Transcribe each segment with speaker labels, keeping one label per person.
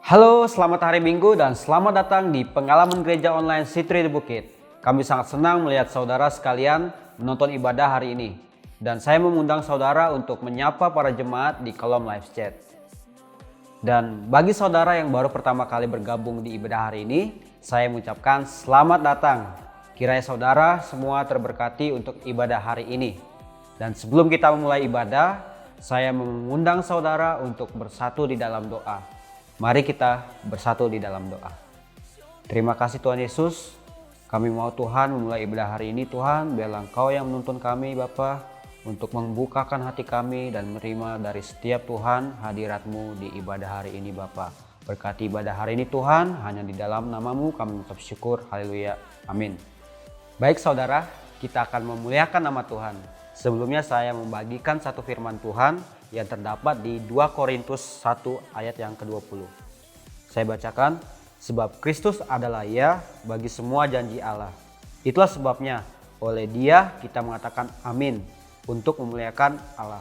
Speaker 1: Halo, selamat hari Minggu dan selamat datang di pengalaman gereja online Citri di Bukit. Kami sangat senang melihat saudara sekalian menonton ibadah hari ini. Dan saya mengundang saudara untuk menyapa para jemaat di kolom live chat. Dan bagi saudara yang baru pertama kali bergabung di ibadah hari ini, saya mengucapkan selamat datang. Kiranya saudara semua terberkati untuk ibadah hari ini. Dan sebelum kita memulai ibadah, saya mengundang saudara untuk bersatu di dalam doa. Mari kita bersatu di dalam doa. Terima kasih Tuhan Yesus. Kami mau Tuhan memulai ibadah hari ini Tuhan. Biarlah Engkau yang menuntun kami Bapa untuk membukakan hati kami dan menerima dari setiap Tuhan hadirat-Mu di ibadah hari ini Bapa. Berkati ibadah hari ini Tuhan. Hanya di dalam nama-Mu kami mengucap syukur. Haleluya. Amin. Baik saudara, kita akan memuliakan nama Tuhan. Sebelumnya saya membagikan satu firman Tuhan yang terdapat di 2 Korintus 1 ayat yang ke-20. Saya bacakan, sebab Kristus adalah ya bagi semua janji Allah. Itulah sebabnya oleh Dia kita mengatakan amin untuk memuliakan Allah.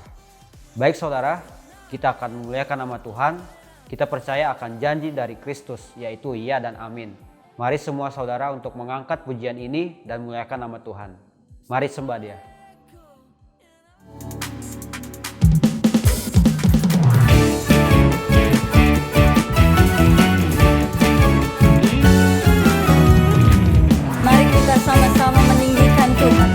Speaker 1: Baik saudara, kita akan memuliakan nama Tuhan. Kita percaya akan janji dari Kristus yaitu ya dan amin. Mari semua saudara untuk mengangkat pujian ini dan memuliakan nama Tuhan. Mari sembah Dia.
Speaker 2: Mari kita sama-sama meninggikan Tuhan.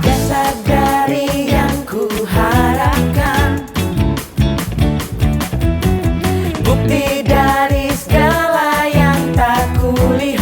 Speaker 2: Dasar dari yang kuharapkan, bukti dari segala yang tak kulihat.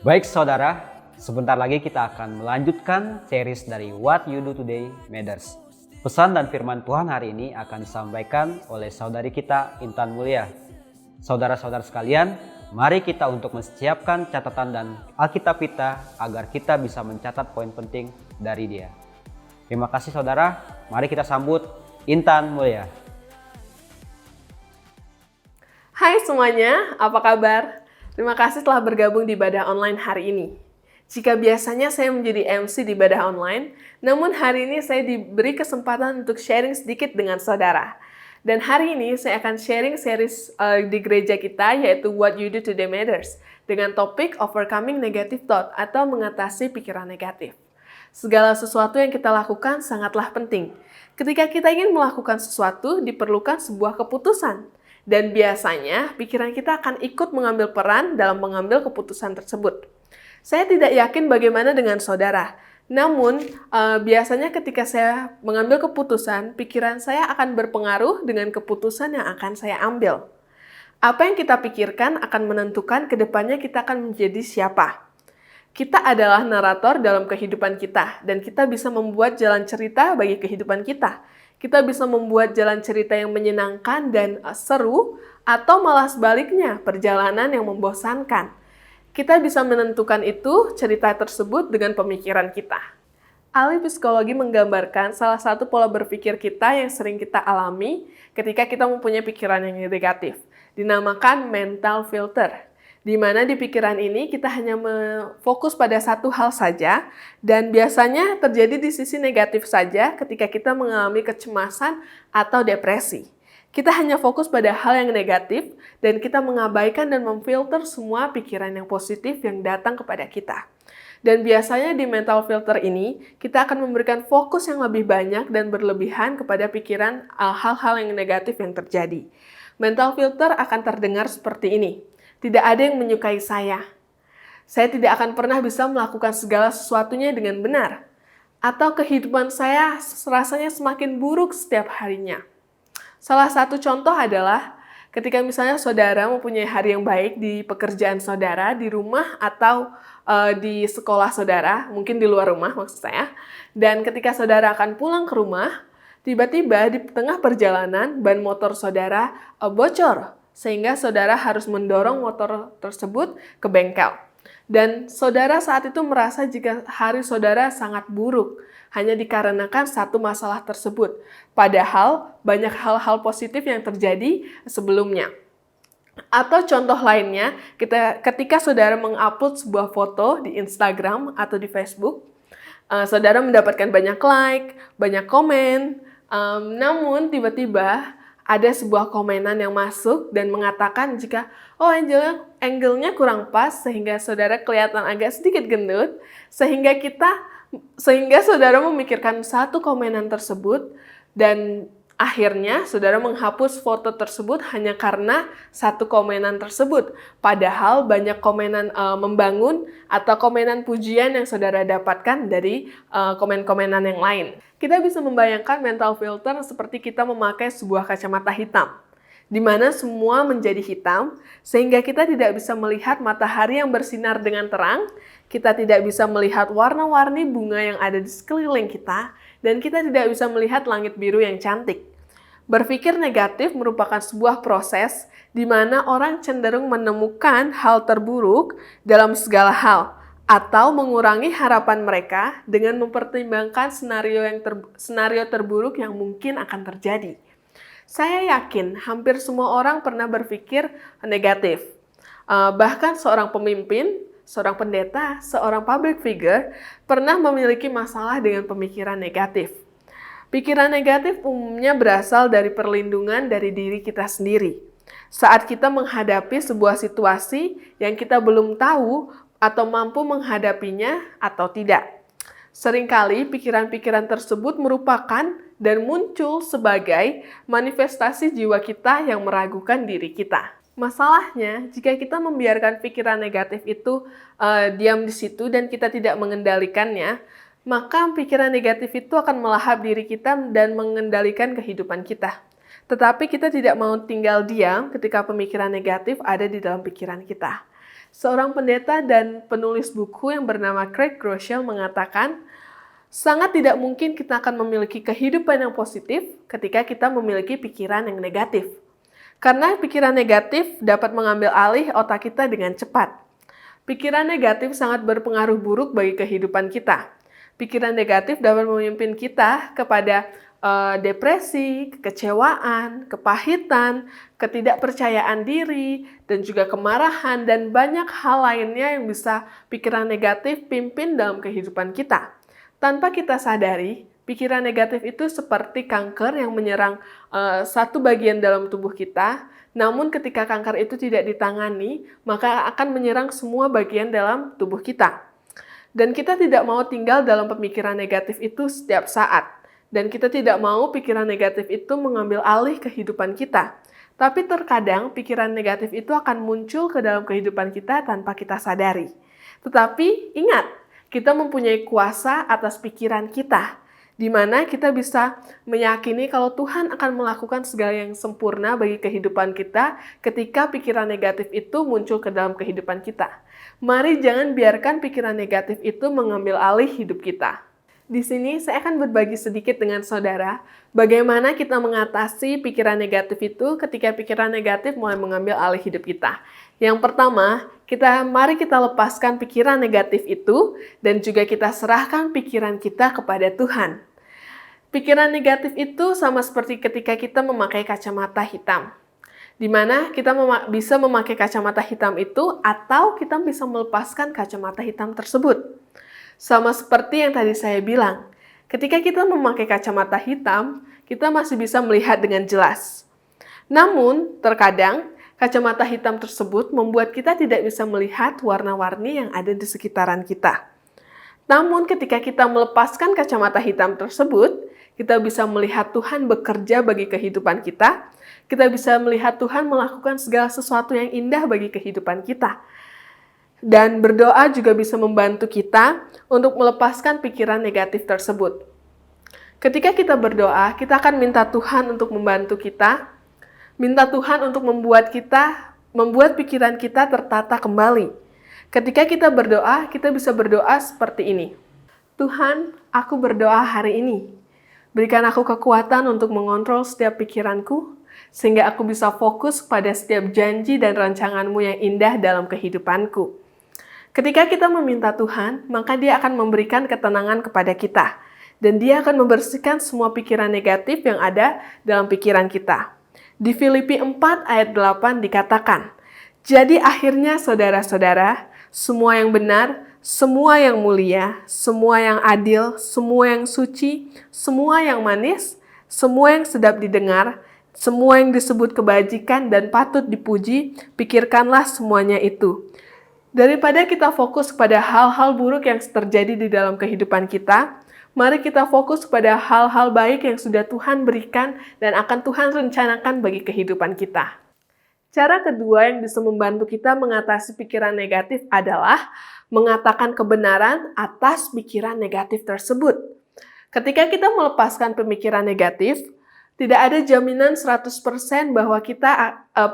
Speaker 1: Baik saudara, sebentar lagi kita akan melanjutkan series dari What You Do Today Matters. Pesan dan firman Tuhan hari ini akan disampaikan oleh saudari kita Intan Mulia. Saudara-saudara sekalian, mari kita untuk mempersiapkan catatan dan Alkitab kita agar kita bisa mencatat poin penting dari dia. Terima kasih saudara, mari kita sambut Intan Mulia.
Speaker 3: Hai semuanya, apa kabar? Terima kasih telah bergabung di ibadah online hari ini. Jika biasanya saya menjadi MC di ibadah online, namun hari ini saya diberi kesempatan untuk sharing sedikit dengan saudara. Dan hari ini saya akan sharing series di gereja kita yaitu What You Do Today Matters dengan topik Overcoming Negative Thought atau mengatasi pikiran negatif. Segala sesuatu yang kita lakukan sangatlah penting. Ketika kita ingin melakukan sesuatu, diperlukan sebuah keputusan. Dan biasanya, pikiran kita akan ikut mengambil peran dalam mengambil keputusan tersebut. Saya tidak yakin bagaimana dengan saudara. Namun, biasanya ketika saya mengambil keputusan, pikiran saya akan berpengaruh dengan keputusan yang akan saya ambil. Apa yang kita pikirkan akan menentukan ke depannya kita akan menjadi siapa. Kita adalah narator dalam kehidupan kita, dan kita bisa membuat jalan cerita bagi kehidupan kita. Kita bisa membuat jalan cerita yang menyenangkan dan seru, atau malah sebaliknya, perjalanan yang membosankan. Kita bisa menentukan itu, cerita tersebut dengan pemikiran kita. Ahli psikologi menggambarkan salah satu pola berpikir kita yang sering kita alami ketika kita mempunyai pikiran yang negatif, dinamakan mental filter. Di mana di pikiran ini kita hanya fokus pada satu hal saja dan biasanya terjadi di sisi negatif saja ketika kita mengalami kecemasan atau depresi. Kita hanya fokus pada hal yang negatif dan kita mengabaikan dan memfilter semua pikiran yang positif yang datang kepada kita. Dan biasanya di mental filter ini kita akan memberikan fokus yang lebih banyak dan berlebihan kepada pikiran hal-hal yang negatif yang terjadi. Mental filter akan terdengar seperti ini. Tidak ada yang menyukai saya. Saya tidak akan pernah bisa melakukan segala sesuatunya dengan benar. Atau kehidupan saya rasanya semakin buruk setiap harinya. Salah satu contoh adalah ketika misalnya saudara mempunyai hari yang baik di pekerjaan saudara, di rumah atau di sekolah saudara, mungkin di luar rumah maksud saya. Dan ketika saudara akan pulang ke rumah, tiba-tiba di tengah perjalanan ban motor saudara bocor. Sehingga saudara harus mendorong motor tersebut ke bengkel. Dan saudara saat itu merasa jika hari saudara sangat buruk, hanya dikarenakan satu masalah tersebut. Padahal banyak hal-hal positif yang terjadi sebelumnya. Atau contoh lainnya, ketika saudara mengupload sebuah foto di Instagram atau di Facebook, saudara mendapatkan banyak like, banyak komen, namun tiba-tiba ada sebuah komenan yang masuk dan mengatakan jika angle-nya kurang pas sehingga saudara kelihatan agak sedikit gendut, sehingga saudara memikirkan satu komenan tersebut dan akhirnya saudara menghapus foto tersebut hanya karena satu komenan tersebut. Padahal banyak komenan membangun atau komenan pujian yang saudara dapatkan dari komen-komenan yang lain. Kita bisa membayangkan mental filter seperti kita memakai sebuah kacamata hitam, di mana semua menjadi hitam, sehingga kita tidak bisa melihat matahari yang bersinar dengan terang, kita tidak bisa melihat warna-warni bunga yang ada di sekeliling kita, dan kita tidak bisa melihat langit biru yang cantik. Berpikir negatif merupakan sebuah proses di mana orang cenderung menemukan hal terburuk dalam segala hal, atau mengurangi harapan mereka dengan mempertimbangkan senario terburuk yang mungkin akan terjadi. Saya yakin hampir semua orang pernah berpikir negatif. Bahkan seorang pemimpin, seorang pendeta, seorang public figure pernah memiliki masalah dengan pemikiran negatif. Pikiran negatif umumnya berasal dari perlindungan dari diri kita sendiri. Saat kita menghadapi sebuah situasi yang kita belum tahu atau mampu menghadapinya atau tidak. Seringkali pikiran-pikiran tersebut merupakan dan muncul sebagai manifestasi jiwa kita yang meragukan diri kita. Masalahnya, jika kita membiarkan pikiran negatif itu diam di situ dan kita tidak mengendalikannya, maka pikiran negatif itu akan melahap diri kita dan mengendalikan kehidupan kita. Tetapi kita tidak mau tinggal diam ketika pemikiran negatif ada di dalam pikiran kita. Seorang pendeta dan penulis buku yang bernama Craig Groeschel mengatakan, sangat tidak mungkin kita akan memiliki kehidupan yang positif ketika kita memiliki pikiran yang negatif. Karena pikiran negatif dapat mengambil alih otak kita dengan cepat. Pikiran negatif sangat berpengaruh buruk bagi kehidupan kita. Pikiran negatif dapat memimpin kita kepada depresi, kekecewaan, kepahitan, ketidakpercayaan diri, dan juga kemarahan, dan banyak hal lainnya yang bisa pikiran negatif pimpin dalam kehidupan kita. Tanpa kita sadari, pikiran negatif itu seperti kanker yang menyerang satu bagian dalam tubuh kita, namun ketika kanker itu tidak ditangani, maka akan menyerang semua bagian dalam tubuh kita. Dan kita tidak mau tinggal dalam pemikiran negatif itu setiap saat. Dan kita tidak mau pikiran negatif itu mengambil alih kehidupan kita. Tapi terkadang pikiran negatif itu akan muncul ke dalam kehidupan kita tanpa kita sadari. Tetapi ingat, kita mempunyai kuasa atas pikiran kita, di mana kita bisa meyakini kalau Tuhan akan melakukan segala yang sempurna bagi kehidupan kita ketika pikiran negatif itu muncul ke dalam kehidupan kita. Mari jangan biarkan pikiran negatif itu mengambil alih hidup kita. Di sini saya akan berbagi sedikit dengan saudara bagaimana kita mengatasi pikiran negatif itu ketika pikiran negatif mulai mengambil alih hidup kita. Yang pertama, mari kita lepaskan pikiran negatif itu dan juga kita serahkan pikiran kita kepada Tuhan. Pikiran negatif itu sama seperti ketika kita memakai kacamata hitam, di mana kita bisa memakai kacamata hitam itu atau kita bisa melepaskan kacamata hitam tersebut. Sama seperti yang tadi saya bilang, ketika kita memakai kacamata hitam, kita masih bisa melihat dengan jelas. Namun, terkadang kacamata hitam tersebut membuat kita tidak bisa melihat warna-warni yang ada di sekitaran kita. Namun, ketika kita melepaskan kacamata hitam tersebut, kita bisa melihat Tuhan bekerja bagi kehidupan kita. Kita bisa melihat Tuhan melakukan segala sesuatu yang indah bagi kehidupan kita. Dan berdoa juga bisa membantu kita untuk melepaskan pikiran negatif tersebut. Ketika kita berdoa, kita akan minta Tuhan untuk membantu kita, minta Tuhan untuk membuat pikiran kita tertata kembali. Ketika kita berdoa, kita bisa berdoa seperti ini. Tuhan, aku berdoa hari ini. Berikan aku kekuatan untuk mengontrol setiap pikiranku, sehingga aku bisa fokus pada setiap janji dan rancangan-Mu yang indah dalam kehidupanku. Ketika kita meminta Tuhan, maka Dia akan memberikan ketenangan kepada kita. Dan Dia akan membersihkan semua pikiran negatif yang ada dalam pikiran kita. Di Filipi 4 ayat 8 dikatakan, jadi akhirnya saudara-saudara, semua yang benar, semua yang mulia, semua yang adil, semua yang suci, semua yang manis, semua yang sedap didengar, semua yang disebut kebajikan dan patut dipuji, pikirkanlah semuanya itu. Daripada kita fokus pada hal-hal buruk yang terjadi di dalam kehidupan kita, mari kita fokus pada hal-hal baik yang sudah Tuhan berikan dan akan Tuhan rencanakan bagi kehidupan kita. Cara kedua yang bisa membantu kita mengatasi pikiran negatif adalah mengatakan kebenaran atas pikiran negatif tersebut. Ketika kita melepaskan pemikiran negatif, tidak ada jaminan 100% bahwa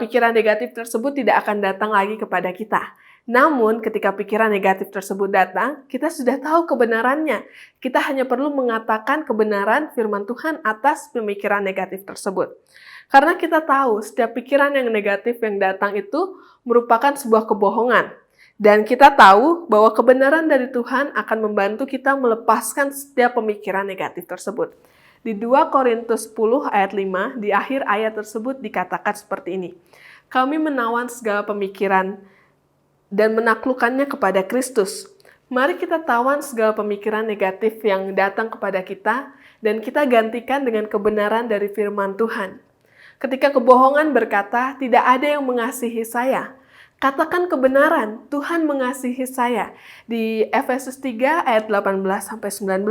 Speaker 3: pikiran negatif tersebut tidak akan datang lagi kepada kita. Namun, ketika pikiran negatif tersebut datang, kita sudah tahu kebenarannya. Kita hanya perlu mengatakan kebenaran firman Tuhan atas pemikiran negatif tersebut. Karena kita tahu setiap pikiran yang negatif yang datang itu merupakan sebuah kebohongan. Dan kita tahu bahwa kebenaran dari Tuhan akan membantu kita melepaskan setiap pemikiran negatif tersebut. Di 2 Korintus 10 ayat 5, di akhir ayat tersebut dikatakan seperti ini. Kami menawan segala pemikiran dan menaklukkannya kepada Kristus. Mari kita tawan segala pemikiran negatif yang datang kepada kita dan kita gantikan dengan kebenaran dari firman Tuhan. Ketika kebohongan berkata, tidak ada yang mengasihi saya, katakan kebenaran, Tuhan mengasihi saya. Di Efesus 3 ayat 18-19.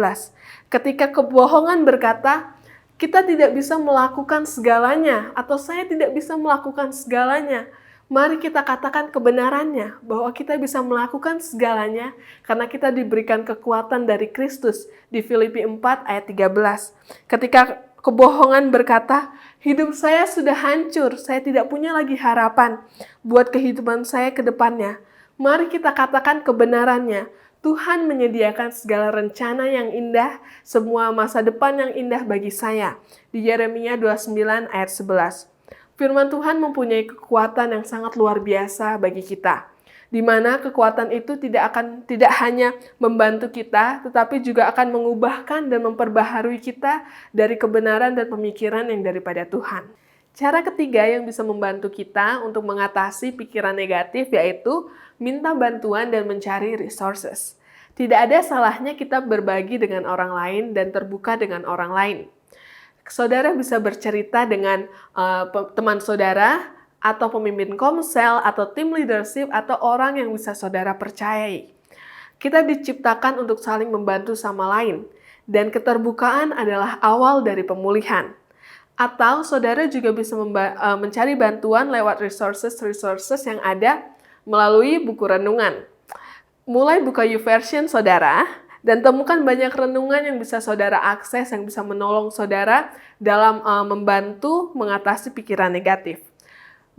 Speaker 3: Ketika kebohongan berkata, kita tidak bisa melakukan segalanya, atau saya tidak bisa melakukan segalanya, mari kita katakan kebenarannya, bahwa kita bisa melakukan segalanya karena kita diberikan kekuatan dari Kristus di Filipi 4 ayat 13. Ketika kebohongan berkata, hidup saya sudah hancur, saya tidak punya lagi harapan buat kehidupan saya ke depannya. Mari kita katakan kebenarannya. Tuhan menyediakan segala rencana yang indah, semua masa depan yang indah bagi saya. Di Yeremia 29 ayat 11. Firman Tuhan mempunyai kekuatan yang sangat luar biasa bagi kita, di mana kekuatan itu tidak hanya membantu kita, tetapi juga akan mengubahkan dan memperbaharui kita dari kebenaran dan pemikiran yang daripada Tuhan. Cara ketiga yang bisa membantu kita untuk mengatasi pikiran negatif yaitu minta bantuan dan mencari resources. Tidak ada salahnya kita berbagi dengan orang lain dan terbuka dengan orang lain. Saudara bisa bercerita dengan teman saudara, atau pemimpin komsel, atau tim leadership, atau orang yang bisa saudara percayai. Kita diciptakan untuk saling membantu sama lain, dan keterbukaan adalah awal dari pemulihan. Atau saudara juga bisa mencari bantuan lewat resources yang ada melalui buku renungan. Mulai buka YouVersion saudara, dan temukan banyak renungan yang bisa saudara akses, yang bisa menolong saudara dalam membantu mengatasi pikiran negatif.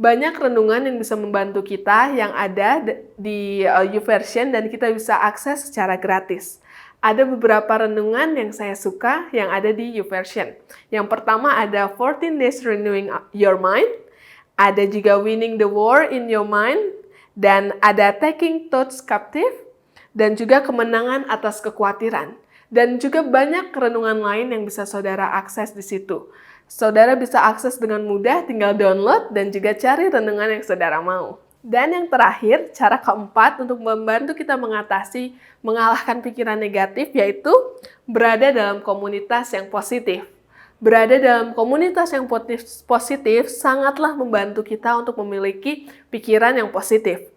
Speaker 3: Banyak renungan yang bisa membantu kita yang ada di YouVersion dan kita bisa akses secara gratis. Ada beberapa renungan yang saya suka yang ada di YouVersion. Yang pertama ada 14 Days Renewing Your Mind, ada juga Winning the War in Your Mind, dan ada Taking Thoughts Captive, dan juga kemenangan atas kekhawatiran. Dan juga banyak renungan lain yang bisa saudara akses di situ. Saudara bisa akses dengan mudah, tinggal download dan juga cari renungan yang saudara mau. Dan yang terakhir, cara keempat untuk membantu kita mengalahkan pikiran negatif yaitu berada dalam komunitas yang positif. Berada dalam komunitas yang positif sangatlah membantu kita untuk memiliki pikiran yang positif.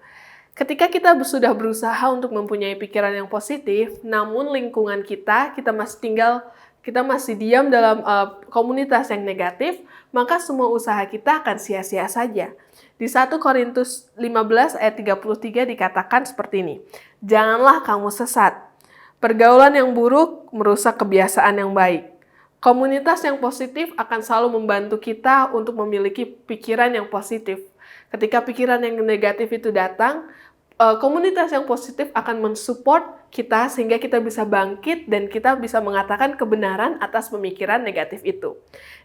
Speaker 3: Ketika kita sudah berusaha untuk mempunyai pikiran yang positif, namun lingkungan kita masih diam dalam komunitas yang negatif, maka semua usaha kita akan sia-sia saja. Di 1 Korintus 15 ayat 33 dikatakan seperti ini, "Janganlah kamu sesat. Pergaulan yang buruk merusak kebiasaan yang baik." Komunitas yang positif akan selalu membantu kita untuk memiliki pikiran yang positif. Ketika pikiran yang negatif itu datang, komunitas yang positif akan mensupport kita sehingga kita bisa bangkit dan kita bisa mengatakan kebenaran atas pemikiran negatif itu.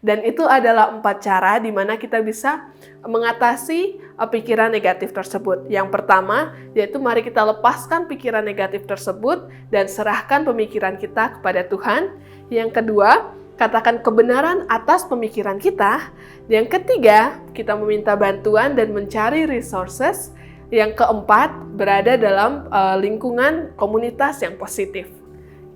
Speaker 3: Dan itu adalah 4 cara di mana kita bisa mengatasi pikiran negatif tersebut. Yang pertama, yaitu mari kita lepaskan pikiran negatif tersebut dan serahkan pemikiran kita kepada Tuhan. Yang kedua, katakan kebenaran atas pemikiran kita. Yang ketiga, kita meminta bantuan dan mencari resources. Yang keempat, berada dalam lingkungan komunitas yang positif.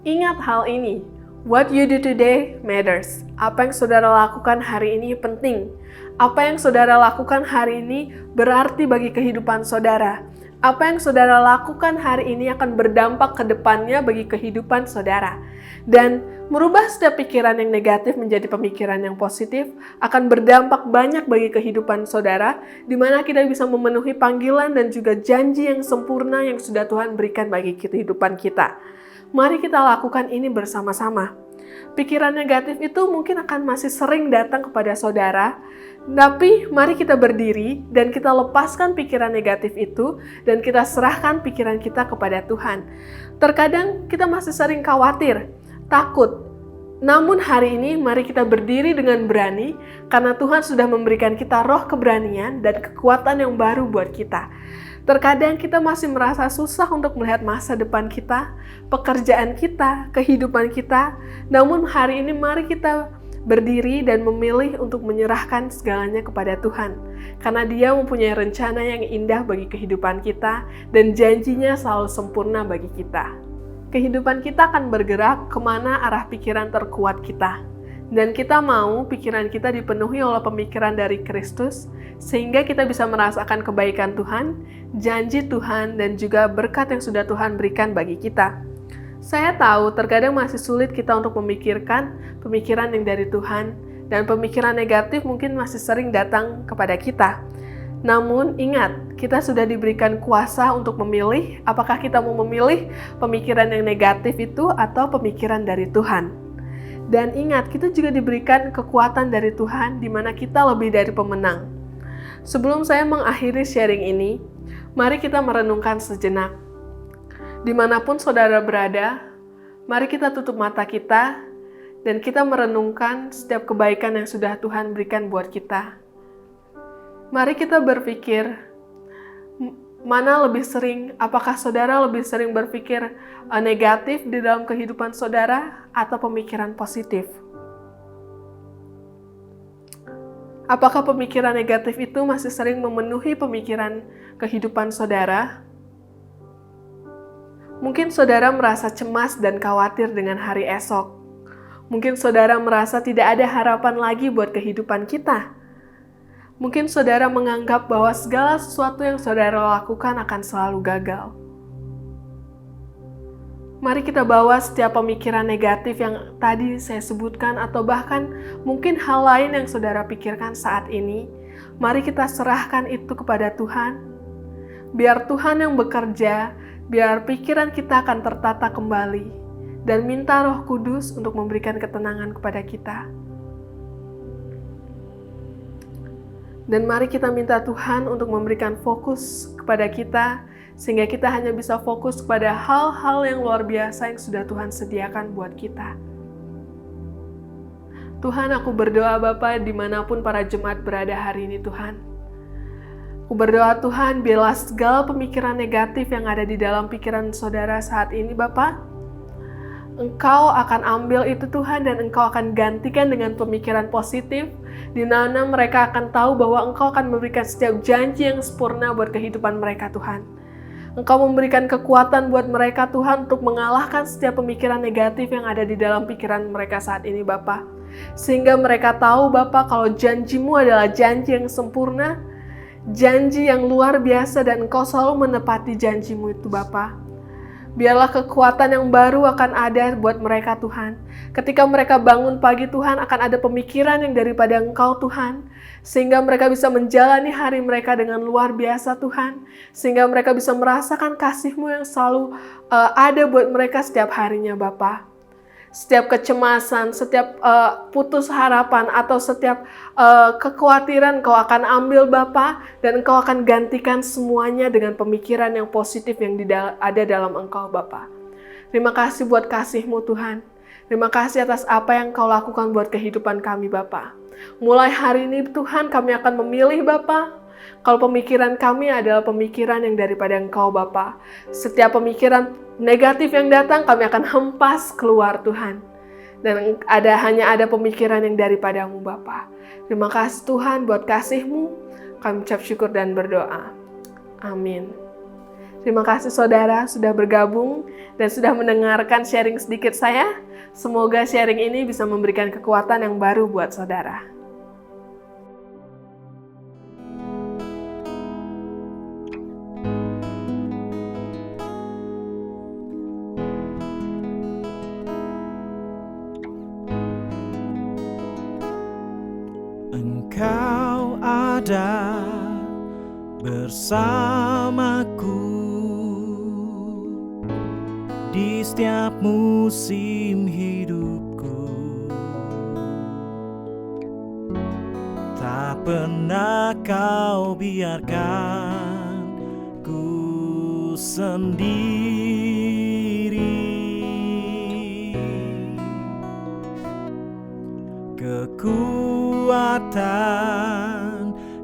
Speaker 3: Ingat hal ini, what you do today matters. Apa yang saudara lakukan hari ini penting. Apa yang saudara lakukan hari ini berarti bagi kehidupan saudara. Apa yang saudara lakukan hari ini akan berdampak ke depannya bagi kehidupan saudara. Dan merubah setiap pikiran yang negatif menjadi pemikiran yang positif akan berdampak banyak bagi kehidupan saudara, di mana kita bisa memenuhi panggilan dan juga janji yang sempurna yang sudah Tuhan berikan bagi kehidupan kita. Mari kita lakukan ini bersama-sama. Pikiran negatif itu mungkin akan masih sering datang kepada saudara, tapi mari kita berdiri dan kita lepaskan pikiran negatif itu dan kita serahkan pikiran kita kepada Tuhan. Terkadang kita masih sering khawatir, takut. Namun hari ini mari kita berdiri dengan berani karena Tuhan sudah memberikan kita roh keberanian dan kekuatan yang baru buat kita. Terkadang kita masih merasa susah untuk melihat masa depan kita, pekerjaan kita, kehidupan kita. Namun hari ini mari kita berdiri dan memilih untuk menyerahkan segalanya kepada Tuhan. Karena Dia mempunyai rencana yang indah bagi kehidupan kita dan janjinya selalu sempurna bagi kita. Kehidupan kita akan bergerak kemana arah pikiran terkuat kita. Dan kita mau pikiran kita dipenuhi oleh pemikiran dari Kristus, sehingga kita bisa merasakan kebaikan Tuhan, janji Tuhan, dan juga berkat yang sudah Tuhan berikan bagi kita. Saya tahu terkadang masih sulit kita untuk memikirkan pemikiran yang dari Tuhan, dan pemikiran negatif mungkin masih sering datang kepada kita. Namun ingat, kita sudah diberikan kuasa untuk memilih apakah kita mau memilih pemikiran yang negatif itu atau pemikiran dari Tuhan. Dan ingat, kita juga diberikan kekuatan dari Tuhan di mana kita lebih dari pemenang. Sebelum saya mengakhiri sharing ini, Mari kita merenungkan sejenak. Dimanapun saudara berada, mari kita tutup mata kita dan kita merenungkan setiap kebaikan yang sudah Tuhan berikan buat kita. Mari kita berpikir, mana lebih sering, apakah saudara lebih sering berpikir negatif di dalam kehidupan saudara atau pemikiran positif? Apakah pemikiran negatif itu masih sering memenuhi pemikiran kehidupan saudara? Mungkin saudara merasa cemas dan khawatir dengan hari esok. Mungkin saudara merasa tidak ada harapan lagi buat kehidupan kita. Mungkin saudara menganggap bahwa segala sesuatu yang saudara lakukan akan selalu gagal. Mari kita bawa setiap pemikiran negatif yang tadi saya sebutkan atau bahkan mungkin hal lain yang saudara pikirkan saat ini. Mari kita serahkan itu kepada Tuhan. Biar Tuhan yang bekerja, biar pikiran kita akan tertata kembali, dan minta Roh Kudus untuk memberikan ketenangan kepada kita. Dan mari kita minta Tuhan untuk memberikan fokus kepada kita, sehingga kita hanya bisa fokus kepada hal-hal yang luar biasa yang sudah Tuhan sediakan buat kita. Tuhan, aku berdoa Bapa dimanapun para jemaat berada hari ini Tuhan. Aku berdoa Tuhan, biarlah segala pemikiran negatif yang ada di dalam pikiran saudara saat ini Bapa, Engkau akan ambil itu Tuhan dan Engkau akan gantikan dengan pemikiran positif, di mana mereka akan tahu bahwa Engkau akan memberikan setiap janji yang sempurna buat kehidupan mereka Tuhan. Engkau memberikan kekuatan buat mereka Tuhan untuk mengalahkan setiap pemikiran negatif yang ada di dalam pikiran mereka saat ini Bapa. Sehingga mereka tahu Bapa kalau janji-Mu adalah janji yang sempurna, janji yang luar biasa dan Engkau selalu menepati janji-Mu itu Bapa. Biarlah kekuatan yang baru akan ada buat mereka Tuhan. Ketika mereka bangun pagi Tuhan, akan ada pemikiran yang daripada Engkau Tuhan. Sehingga mereka bisa menjalani hari mereka dengan luar biasa Tuhan. Sehingga mereka bisa merasakan kasih-Mu yang selalu ada buat mereka setiap harinya Bapa. Setiap kecemasan, setiap putus harapan atau setiap kekhawatiran Kau akan ambil Bapa, dan Engkau akan gantikan semuanya dengan pemikiran yang positif yang ada dalam Engkau Bapa. Terima kasih buat kasih-Mu Tuhan. Terima kasih atas apa yang Kau lakukan buat kehidupan kami Bapa. Mulai hari ini Tuhan kami akan memilih Bapa. Kalau pemikiran kami adalah pemikiran yang daripada Engkau Bapa. Setiap pemikiran negatif yang datang kami akan hempas keluar Tuhan. Dan hanya ada pemikiran yang daripada-Mu Bapa. Terima kasih Tuhan buat kasih-Mu. Kami ucap syukur dan berdoa. Amin. Terima kasih saudara sudah bergabung dan sudah mendengarkan sharing sedikit saya. Semoga sharing ini bisa memberikan kekuatan yang baru buat saudara.
Speaker 4: Engkau ada bersamaku di setiap musim hidupku. Tak pernah Kau biarkan ku sendiri. Kekuatan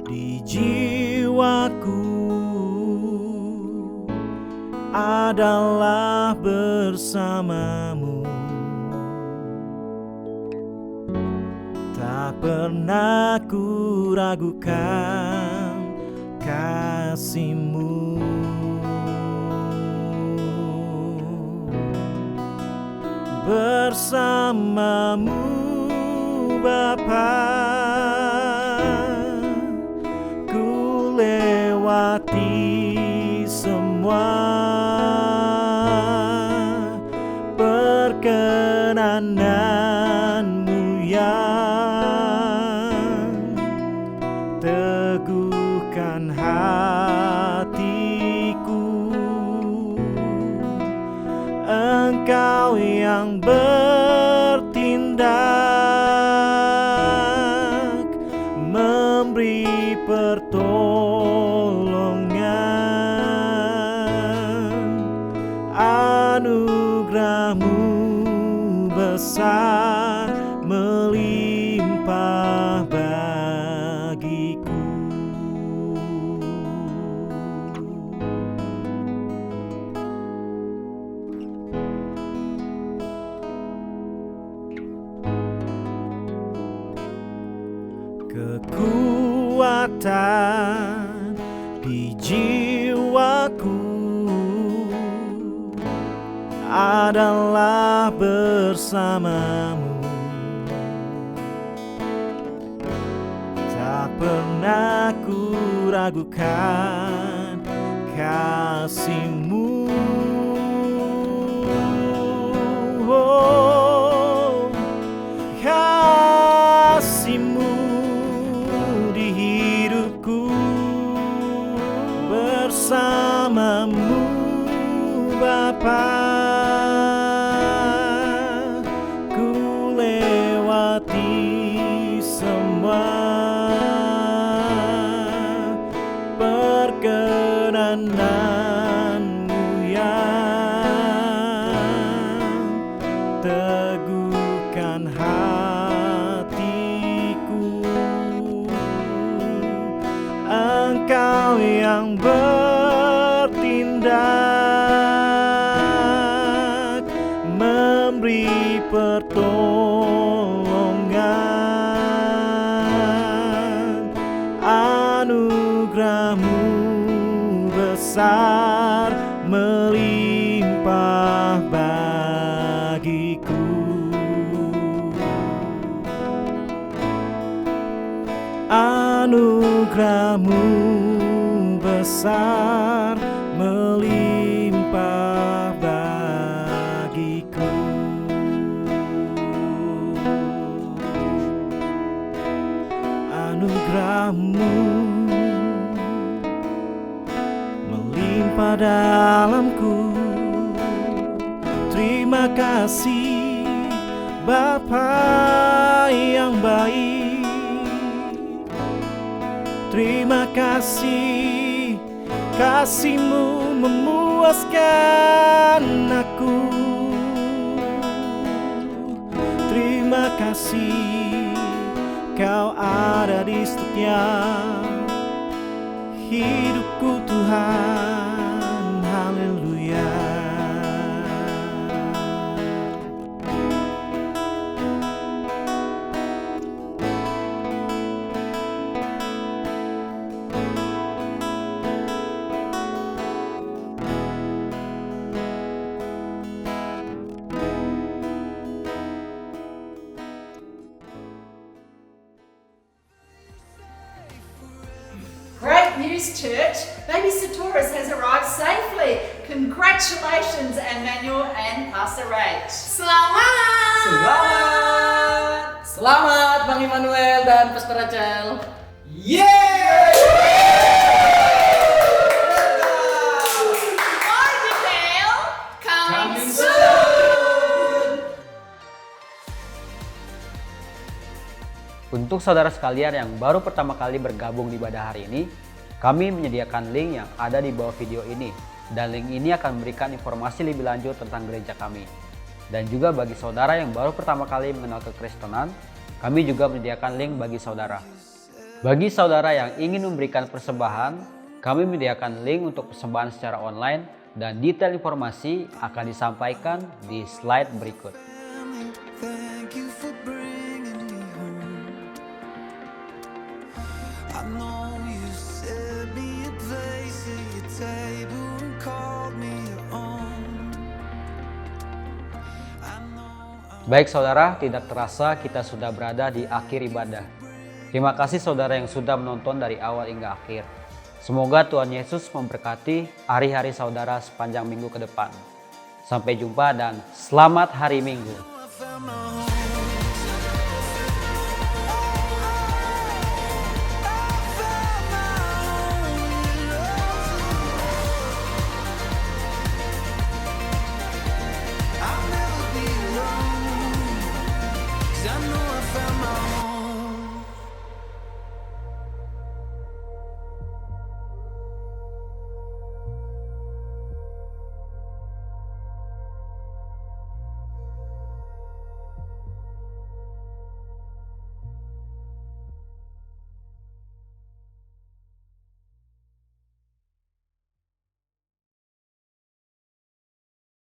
Speaker 4: di jiwaku adalah bersama-Mu. Tak pernah ku ragukan kasih-Mu. Bersama-Mu Bapa, ku lewati semua perkenanan-Mu yang teguhkan hatiku. Engkau yang bertindak, memberi pertolongan besar melimpah bagiku. Kekuatan di jiwaku adalah bersamamu. Tak pernah ku ragukan kasih-Mu. Oh, kasih-Mu di hidupku, bersamamu Bapa. Ku lewati semua perkenanan-Mu yang teguhkan hatiku. Engkau yang bertindak memberi pertolongan, anugerah-Mu besar melimpah bagiku. Anugerah-Mu besar melimpah bagiku. Anugerah-Mu melimpah dalamku. Terima kasih Bapa yang baik. Terima kasih, kasih-Mu memuaskan aku. Terima kasih, Kau ada di setiap hidupku Tuhan. Haleluya.
Speaker 5: Great news, church! Baby Satoris has arrived safely. Congratulations, Emmanuel and Pastor Rach.
Speaker 3: Selamat!
Speaker 6: Selamat! Selamat Bang Immanuel dan Pastor Rachel.
Speaker 5: Bye, Janelle. Coming soon.
Speaker 1: Untuk saudara sekalian yang baru pertama kali bergabung di ibadah hari ini, kami menyediakan link yang ada di bawah video ini. Dan link ini akan memberikan informasi lebih lanjut tentang gereja kami. Dan juga bagi saudara yang baru pertama kali mengenal kekristenan, kami juga menyediakan link bagi saudara. Bagi saudara yang ingin memberikan persembahan, kami menyediakan link untuk persembahan secara online dan detail informasi akan disampaikan di slide berikut.
Speaker 7: Thank you for bringing me home. I know you set me a place at your table and called me your own. I know
Speaker 1: Baik saudara, tidak terasa kita sudah berada di akhir ibadah. Terima kasih saudara yang sudah menonton dari awal hingga akhir. Semoga Tuhan Yesus memberkati hari-hari saudara sepanjang minggu ke depan. Sampai jumpa dan selamat hari Minggu.
Speaker 7: I found my home.